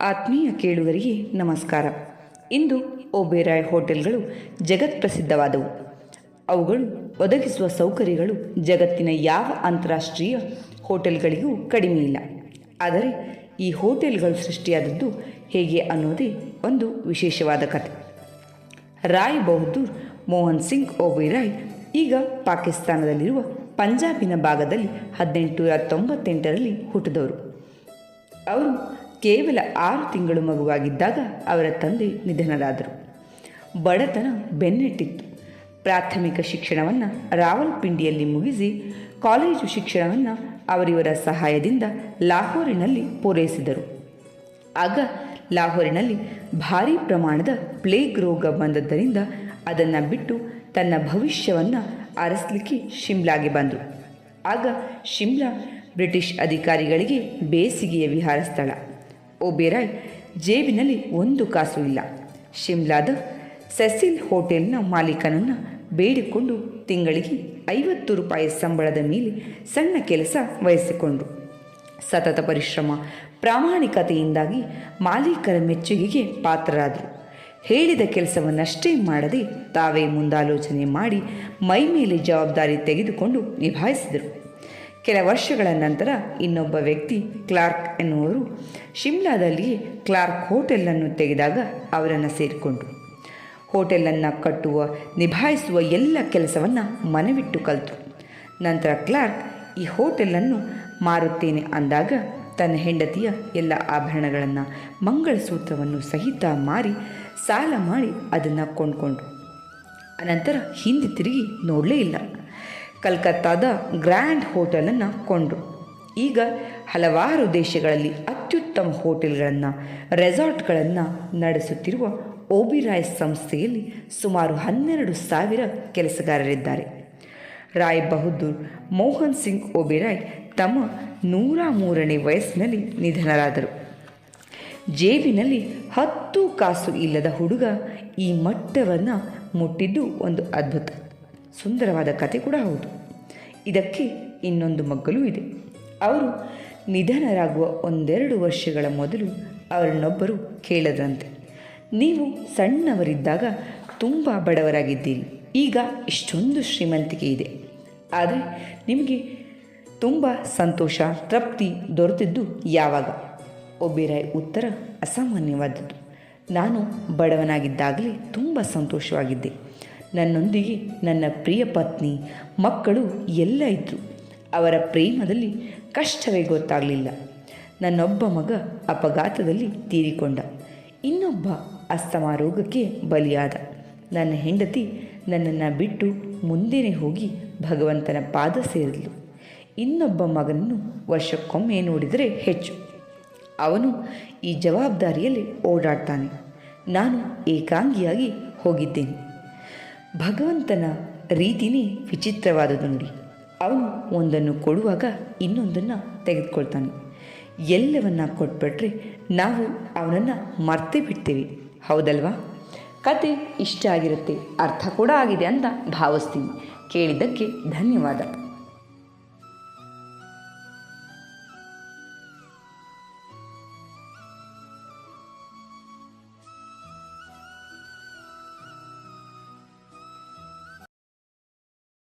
ಆತ್ಮೀಯ ಕೇಳುಗರಿಗೆ ನಮಸ್ಕಾರ. ಇಂದು ಒಬೇರಾಯ್ ಹೋಟೆಲ್ಗಳು ಜಗತ್ಪ್ರಸಿದ್ಧವಾದವು. ಅವುಗಳು ಒದಗಿಸುವ ಸೌಕರ್ಯಗಳು ಜಗತ್ತಿನ ಯಾವ ಅಂತಾರಾಷ್ಟ್ರೀಯ ಹೋಟೆಲ್ಗಳಿಗೂ ಕಡಿಮೆ ಇಲ್ಲ. ಆದರೆ ಈ ಹೋಟೆಲ್ಗಳು ಸೃಷ್ಟಿಯಾದದ್ದು ಹೇಗೆ ಅನ್ನೋದೇ ಒಂದು ವಿಶೇಷವಾದ ಕಥೆ. ರಾಯ್ ಬಹದ್ದೂರ್ ಮೋಹನ್ ಸಿಂಗ್ ಒಬೇರಾಯ್ ಈಗ ಪಾಕಿಸ್ತಾನದಲ್ಲಿರುವ ಪಂಜಾಬಿನ ಭಾಗದಲ್ಲಿ 1898ರಲ್ಲಿ ಹುಟ್ಟಿದವರು. ಅವರು ಕೇವಲ 6 ತಿಂಗಳು ಮಗುವಾಗಿದ್ದಾಗ ಅವರ ತಂದೆ ನಿಧನರಾದರು. ಬಡತನ ಬೆನ್ನಟ್ಟಿತ್ತು. ಪ್ರಾಥಮಿಕ ಶಿಕ್ಷಣವನ್ನು ರಾವಲ್ಪಿಂಡಿಯಲ್ಲಿ ಮುಗಿಸಿ ಕಾಲೇಜು ಶಿಕ್ಷಣವನ್ನು ಅವರಿವರ ಸಹಾಯದಿಂದ ಲಾಹೋರಿನಲ್ಲಿ ಪೂರೈಸಿದರು. ಆಗ ಲಾಹೋರಿನಲ್ಲಿ ಭಾರೀ ಪ್ರಮಾಣದ ಪ್ಲೇಗ್ ರೋಗ ಬಂದದ್ದರಿಂದ ಅದನ್ನು ಬಿಟ್ಟು ತನ್ನ ಭವಿಷ್ಯವನ್ನು ಅರಸಲಿಕ್ಕೆ ಶಿಮ್ಲಾಗೆ ಬಂದರು. ಆಗ ಶಿಮ್ಲಾ ಬ್ರಿಟಿಷ್ ಅಧಿಕಾರಿಗಳಿಗೆ ಬೇಸಿಗೆಯ ವಿಹಾರ ಸ್ಥಳ. ಒಬೇರಾಯ್ ಜೇಬಿನಲ್ಲಿ 1 ಕಾಸು ಇಲ್ಲ. ಶಿಮ್ಲಾದ ಸೆಸಿಲ್ ಹೋಟೆಲ್ನ ಮಾಲೀಕನನ್ನು ಬೇಡಿಕೊಂಡು ತಿಂಗಳಿಗೆ 50 ರೂಪಾಯಿ ಸಂಬಳದ ಮೇಲೆ ಸಣ್ಣ ಕೆಲಸ ವಹಿಸಿಕೊಂಡರು. ಸತತ ಪರಿಶ್ರಮ, ಪ್ರಾಮಾಣಿಕತೆಯಿಂದಾಗಿ ಮಾಲೀಕರ ಮೆಚ್ಚುಗೆಗೆ ಪಾತ್ರರಾದರು. ಹೇಳಿದ ಕೆಲಸವನ್ನಷ್ಟೇ ಮಾಡದೆ ತಾವೇ ಮುಂದಾಲೋಚನೆ ಮಾಡಿ ಮೈಮೇಲೆ ಜವಾಬ್ದಾರಿ ತೆಗೆದುಕೊಂಡು ನಿಭಾಯಿಸಿದರು. ಕೆಲ ವರ್ಷಗಳ ನಂತರ ಇನ್ನೊಬ್ಬ ವ್ಯಕ್ತಿ ಕ್ಲಾರ್ಕ್ ಎನ್ನುವರು ಶಿಮ್ಲಾದಲ್ಲಿಯೇ ಕ್ಲಾರ್ಕ್ ಹೋಟೆಲನ್ನು ತೆಗೆದಾಗ ಅವರನ್ನು ಸೇರಿಕೊಂಡರು. ಹೋಟೆಲನ್ನು ಕಟ್ಟುವ, ನಿಭಾಯಿಸುವ ಎಲ್ಲ ಕೆಲಸವನ್ನು ಮನವಿಟ್ಟು ಕಲಿತರು. ನಂತರ ಕ್ಲಾರ್ಕ್ ಈ ಹೋಟೆಲನ್ನು ಮಾರುತ್ತೇನೆ ಅಂದಾಗ ತನ್ನ ಹೆಂಡತಿಯ ಎಲ್ಲ ಆಭರಣಗಳನ್ನು, ಮಂಗಳಸೂತ್ರವನ್ನು ಸಹಿತ ಮಾರಿ ಸಾಲ ಮಾಡಿ ಅದನ್ನು ಕೊಂಡ್ಕೊಂಡ್ರು. ಅನಂತರ ಹಿಂದೆ ತಿರುಗಿ ನೋಡಲೇ ಇಲ್ಲ. ಕಲ್ಕತ್ತಾದ ಗ್ರ್ಯಾಂಡ್ ಹೋಟೆಲನ್ನು ಕೊಂಡರು. ಈಗ ಹಲವಾರು ದೇಶಗಳಲ್ಲಿ ಅತ್ಯುತ್ತಮ ಹೋಟೆಲ್ಗಳನ್ನು, ರೆಸಾರ್ಟ್ಗಳನ್ನು ನಡೆಸುತ್ತಿರುವ ಒಬೇರಾಯ್ ಸಂಸ್ಥೆಯಲ್ಲಿ ಸುಮಾರು 12,000 ಕೆಲಸಗಾರರಿದ್ದಾರೆ. ರಾಯ್ ಬಹದ್ದೂರ್ ಮೋಹನ್ ಸಿಂಗ್ ಒಬೇರಾಯ್ ತಮ್ಮ 103ನೇ ವಯಸ್ಸಿನಲ್ಲಿ ನಿಧನರಾದರು. ಜೇಬಿನಲ್ಲಿ 10 ಕಾಸು ಇಲ್ಲದ ಹುಡುಗ ಈ ಮಟ್ಟವನ್ನು ಮುಟ್ಟಿದ್ದು ಒಂದು ಅದ್ಭುತ, ಸುಂದರವಾದ ಕತೆ ಕೂಡ ಹೌದು. ಇದಕ್ಕೆ ಇನ್ನೊಂದು ಮಗ್ಗಲೂ ಇದೆ. ಅವರು ನಿಧನರಾಗುವ 1-2 ವರ್ಷಗಳ ಮೊದಲು ಅವರನ್ನೊಬ್ಬರು ಕೇಳದ್ರಂತೆ, ನೀವು ಸಣ್ಣವರಿದ್ದಾಗ ತುಂಬ ಬಡವರಾಗಿದ್ದೀರಿ, ಈಗ ಇಷ್ಟೊಂದು ಶ್ರೀಮಂತಿಕೆ ಇದೆ, ಆದರೆ ನಿಮಗೆ ತುಂಬ ಸಂತೋಷ, ತೃಪ್ತಿ ದೊರೆತಿದ್ದು ಯಾವಾಗ? ಒಬೇರಾಯ್ ಉತ್ತರ ಅಸಾಮಾನ್ಯವಾದದ್ದು. ನಾನು ಬಡವನಾಗಿದ್ದಾಗಲೇ ತುಂಬ ಸಂತೋಷವಾಗಿದ್ದೆ. ನನ್ನೊಂದಿಗೆ ನನ್ನ ಪ್ರಿಯ ಪತ್ನಿ, ಮಕ್ಕಳು ಎಲ್ಲ ಇದ್ದರು. ಅವರ ಪ್ರೇಮದಲ್ಲಿ ಕಷ್ಟವೇ ಗೊತ್ತಾಗಲಿಲ್ಲ. ನನ್ನೊಬ್ಬ ಮಗ ಅಪಘಾತದಲ್ಲಿ ತೀರಿಕೊಂಡ, ಇನ್ನೊಬ್ಬ ಅಸ್ತಮಾ ರೋಗಕ್ಕೆ ಬಲಿಯಾದ. ನನ್ನ ಹೆಂಡತಿ ನನ್ನನ್ನು ಬಿಟ್ಟು ಮುಂದೆನೇ ಹೋಗಿ ಭಗವಂತನ ಪಾದ ಸೇರಿದಳು. ಇನ್ನೊಬ್ಬ ಮಗನನ್ನು ವರ್ಷಕ್ಕೊಮ್ಮೆ ನೋಡಿದರೆ ಹೆಚ್ಚು. ಅವನು ಈ ಜವಾಬ್ದಾರಿಯಲ್ಲಿ ಓಡಾಡ್ತಾನೆ. ನಾನು ಏಕಾಂಗಿಯಾಗಿ ಹೋಗಿದ್ದೇನೆ. ಭಗವಂತನ ರೀತಿಯೇ ವಿಚಿತ್ರವಾದದ್ದು ನೋಡಿ. ಅವನು ಒಂದನ್ನು ಕೊಡುವಾಗ ಇನ್ನೊಂದನ್ನು ತೆಗೆದುಕೊಳ್ತಾನೆ. ಎಲ್ಲವನ್ನ ಕೊಟ್ಬಿಟ್ರೆ ನಾವು ಅವನನ್ನು ಮರ್ತೇ ಬಿಡ್ತೇವೆ, ಹೌದಲ್ವಾ? ಕತೆ ಇಷ್ಟ ಆಗಿರುತ್ತೆ, ಅರ್ಥ ಕೂಡ ಆಗಿದೆ ಅಂತ ಭಾವಿಸ್ತೀನಿ. ಕೇಳಿದ್ದಕ್ಕೆ ಧನ್ಯವಾದ.